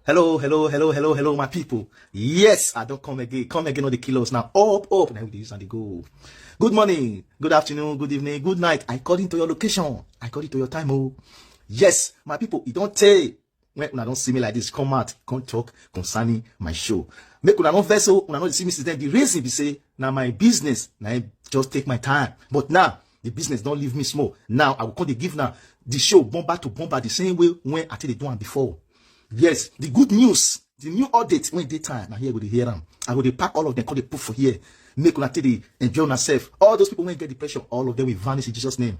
Hello, my people. Yes, I don't come again on the kilos now. Up, now this and the go. Good morning, good afternoon, good evening, good night. According to your location, according to your time. Oh, yes, my people. It don't take when una don't see me like this. Come out, come talk concerning my show. Make una don't vessel, una don't see me since then. The reason be say now my business, now I just take my time. But now the business don't leave me small. Now I will call the give now the show bomber to bomber the same way when I tell they do one before. Yes, the good news, the new audit when they time. Now here go to hear them. I go to pack all of them, call the put for here. Make una they enjoy yourself. All those people when get depression, all of them will vanish in Jesus' name.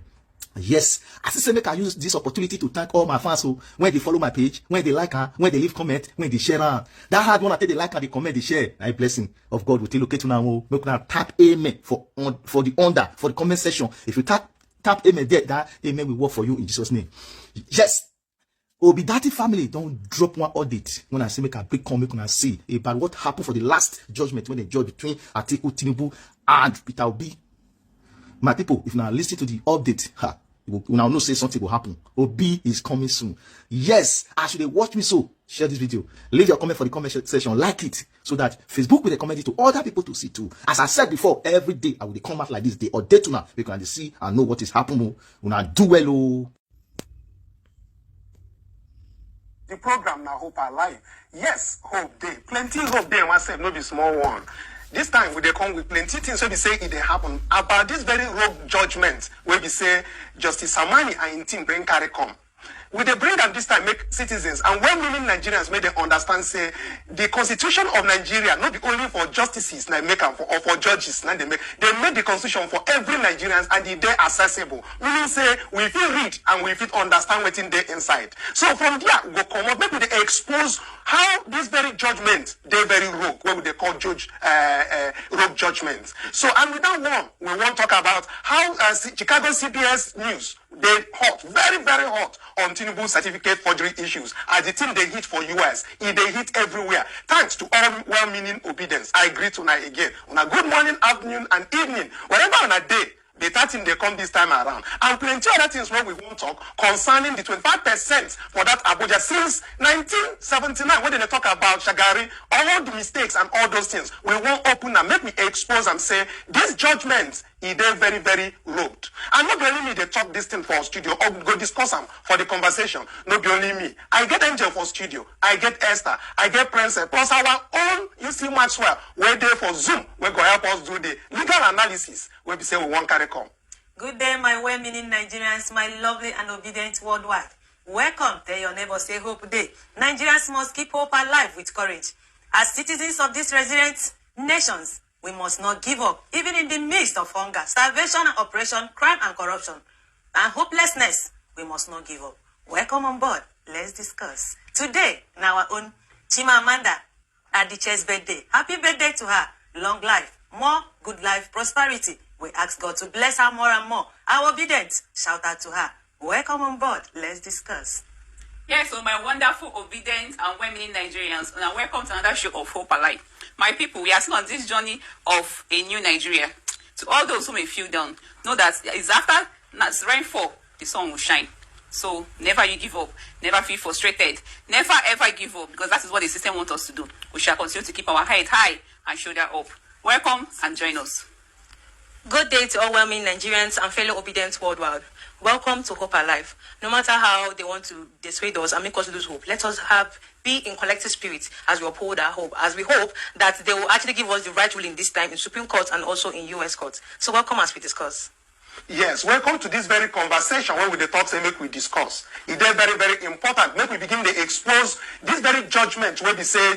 Yes, I say make I use this opportunity to thank all my fans who when they follow my page, when they like her, when they leave comment, when they share her. That hard one I tell they like her, they comment, they share. A blessing of God will locate to now. Make una tap amen for the comment section. If you tap amen there, that amen will work for you in Jesus' name. Yes. Obidatyfamily don't drop one audit when I say make a big comment when I see about what happened for the last judgment when they judge between Atiku Tinubu and Peter Obi. My people, if now listen to the update, you now know say something will happen. Obi is coming soon. Yes, as you watch me so, share this video. Leave your comment for the comment section, like it, so that Facebook will recommend it to other people to see too. As I said before, every day I will come out like this day or day to now. We can see and know what is happening. Una do well. The program now Hope Alive. Yes, hope day. Plenty hope day. I said no be small one. This time we they come with plenty things so we say it they happen about this very rogue judgment where we say Justice Samani and in team bring carry come. We they bring them this time make citizens and well-meaning Nigerians may they understand say the constitution of Nigeria not be only for justices now make them for or for judges now they make the constitution for every Nigerians and they accessible. Meaning say we feel read and we feel understand what's in there inside. So from there we go come up maybe they expose how this very judgment they very rogue what they call rogue judgments. So and with that one we want to talk about how Chicago CBS News they hot, very, very hot on Tinubu certificate forgery issues. As the team they hit for US, they hit everywhere. Thanks to all well-meaning obedience. I agree tonight again. On a good morning, afternoon, and evening, wherever on a day, the 13 they come this time around. And plenty other things where we won't talk concerning the 25% for that Abuja since 1979 when they talk about Shagari, all the mistakes and all those things. We won't open and make me expose and say this judgment is very, very robbed. And not only me, they talk this thing for studio or go discuss them for the conversation. Not only me. I get Angel for studio. I get Esther. I get Princess. Plus our own, you see Maxwell. We're there for Zoom. We're going to help us do the legal analysis. Where we say we want carry come. Good day, my well-meaning Nigerians, my lovely and obedient worldwide. Welcome. Tell your neighbor, say hope day. Nigerians must keep hope alive with courage. As citizens of these resilient nations, we must not give up, even in the midst of hunger, starvation and oppression, crime and corruption, and hopelessness. We must not give up. Welcome on board. Let's discuss. Today, in our own Chimamanda Adichie's birthday. Happy birthday to her. Long life, more good life, prosperity. We ask God to bless her more and more. Our obedience, shout out to her. Welcome on board. Let's discuss. Yes, so my wonderful, obedient, and well-meaning Nigerians, and welcome to another show of Hope Alive. My people, we are still on this journey of a new Nigeria. To all those who may feel down, know that it's after rainfall, the sun will shine. So never you give up, never feel frustrated, never ever give up, because that is what the system wants us to do. We shall continue to keep our head high and shoulder up. Welcome and join us. Good day to all well-meaning Nigerians and fellow obedient worldwide. Welcome to Hope Alive. No matter how they want to dissuade us and make us lose hope, let us be in collective spirit as we uphold our hope, as we hope that they will actually give us the right ruling this time in Supreme Court and also in US courts. So welcome as we discuss. Yes, welcome to this very conversation where we the talk say make we discuss. It is very, very important. Make we begin to expose this very judgment where we say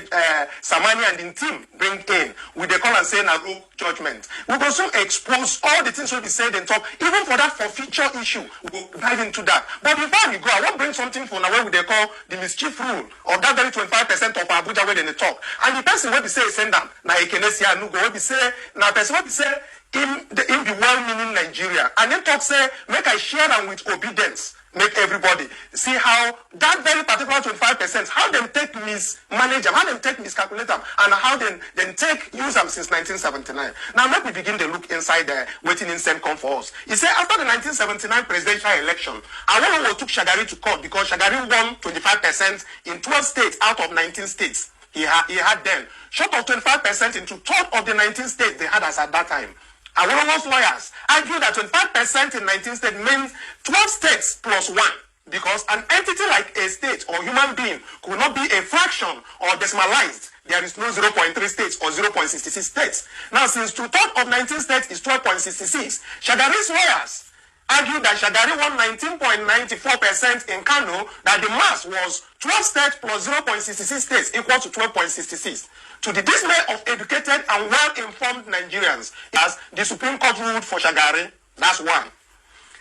Samani and the team bring in. We they call and say na rogue judgment. We will also expose all the things where we say then talk, even for that forfeiture issue, we will dive into that. But before we go, I want to bring something for now where they call the mischief rule of that very 25% of Abuja where they talk. And the person where we say send them, na Ekenesia Nugo, where we say, na person where we say, in the well-meaning Nigeria. And then talk say, make I share them with obedience. make everybody see how that very particular 25%, how them take mismanage them, how them take miscalculate them, and how them take use them since 1979. Now let me begin to look inside there, waiting in same come for us. He said after the 1979 presidential election, Awolowo took Shagari to court because Shagari won 25% in 12 states out of 19 states. He had then. Short of 25% into 12 of the 19 states they had as at that time. Awolowo's lawyers argue that 25% in 19 states means 12 states plus 1, because an entity like a state or human being could not be a fraction or decimalized. There is no 0.3 states or 0.66 states. Now, since 2/3 of 19 states is 12.66, Shagari's lawyers argued that Shagari won 19.94% in Kano, that the mass was 12 states plus 0.66 states equal to 12.66. To the dismay of educated and well-informed Nigerians, as the Supreme Court ruled for Shagari, that's one.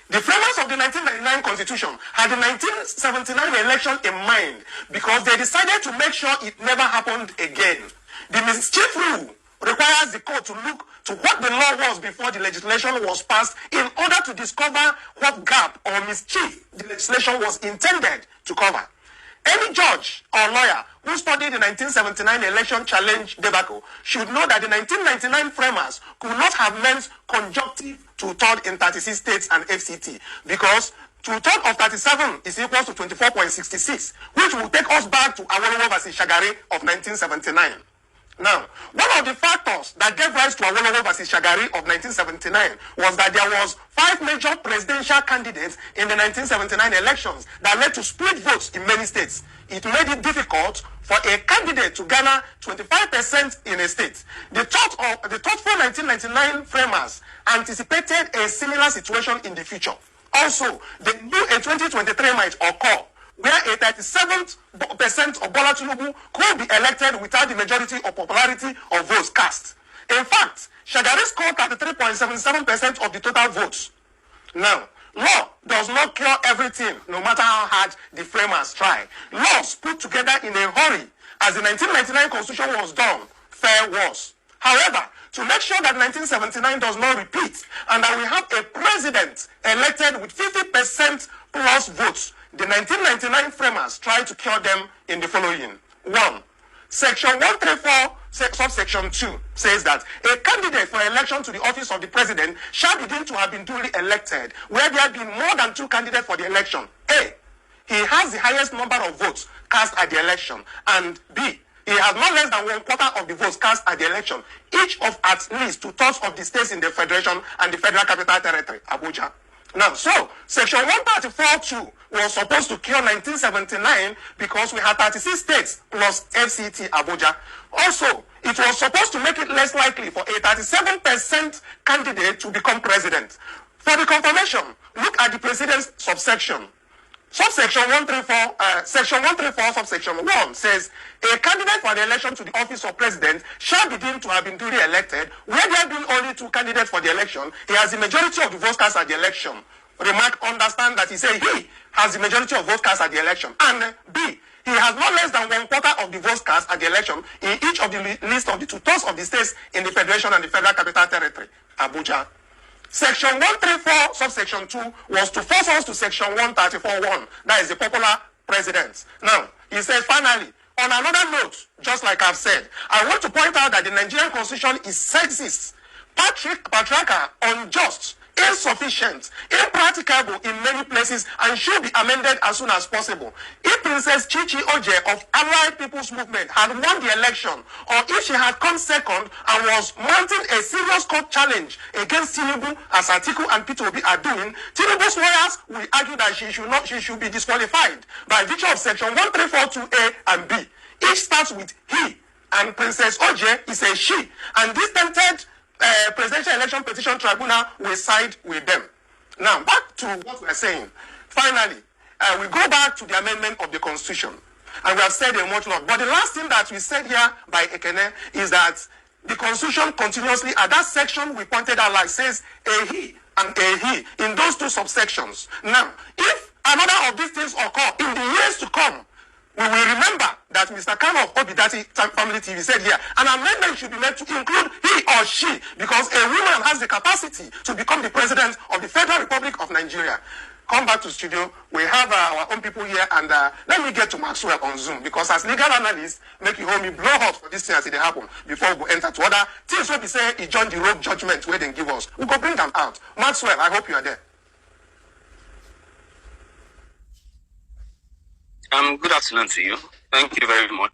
The framers of the 1999 Constitution had the 1979 election in mind because they decided to make sure it never happened again. The mischief rule requires the court to look to what the law was before the legislation was passed in order to discover what gap or mischief the legislation was intended to cover. Any judge or lawyer who studied the 1979 election challenge debacle should know that the 1999 framers could not have meant conjunctive 2/3 in 36 states and FCT, because 2/3 of 37 is equal to 24.66, which will take us back to Awolowo versus Shagari of 1979. Now, one of the factors that gave rise to Awolowo versus Shagari of 1979 was that there was 5 major presidential candidates in the 1979 elections that led to split votes in many states. It made it difficult for a candidate to garner 25% in a state. The thoughtful 1999 framers anticipated a similar situation in the future. Also, they knew a 2023 might occur, where a 37% of Bola Tinubu could be elected without the majority of popularity of votes cast. In fact, Shagari scored 33.77% of the total votes. Now, law does not cure everything, no matter how hard the framers try. Laws put together in a hurry, as the 1999 Constitution was done, fair was. However, to make sure that 1979 does not repeat and that we have a president elected with 50% plus votes, the 1999 framers tried to cure them in the following. 1. Section 134, subsection 2 says that a candidate for election to the office of the president shall be deemed to have been duly elected where there have been more than 2 candidates for the election. A. He has the highest number of votes cast at the election. And B. He has not less than 1/4 of the votes cast at the election, each of at least 2/3 of the states in the federation and the federal capital territory, Abuja. Now, so, section 134(2) was supposed to cure 1979 because we had 36 states plus FCT, Abuja. Also, it was supposed to make it less likely for a 37% candidate to become president. For the confirmation, look at the president's subsection. Subsection 134, section 134, subsection 1 says, a candidate for the election to the office of president shall be deemed to have been duly elected where there have been only 2 candidates for the election. He has the majority of the votes cast at the election. Remark, understand that he said he has the majority of votes cast at the election. And B, he has not less than 1/4 of the votes cast at the election in each of the list of the 2/3 of the states in the federation and the federal capital territory, Abuja. Section 134, subsection 2 was to force us to section 134(1). That is the popular president. Now, he says, finally, on another note, just like I've said, I want to point out that the Nigerian Constitution is sexist, patriarchal, unjust, insufficient, impracticable in many places, and should be amended as soon as possible. If Princess Chichi Oje of Allied People's Movement had won the election, or if she had come second and was mounting a serious court challenge against Tinubu, as Atiku and Peter Obi are doing, Tinubu's lawyers will argue that she should be disqualified by virtue of section 1342A and B. Each starts with he, and Princess Oje is a she, and this tempted Presidential Election Petition Tribunal will side with them. Now, back to what we're saying. Finally, we go back to the amendment of the Constitution. And we have said a much lot. But the last thing that we said here by Ekene is that the Constitution continuously, at that section we pointed out, like says a he and a he in those 2 subsections. Now, if another of these things occur in the years to come, we will remember that Mr. Kano of obidatyfamily TV said here, an amendment should be made to include he or she, because a woman has the capacity to become the president of the Federal Republic of Nigeria. come back to studio. We have our own people here, and let me get to Maxwell on Zoom, because as legal analyst, make you hold me blow hot for this thing as it happen before we go enter to other things where we say he joined the rogue judgment where they give us. We go bring them out. Maxwell, I hope you are there. Good afternoon to you. Thank you very much.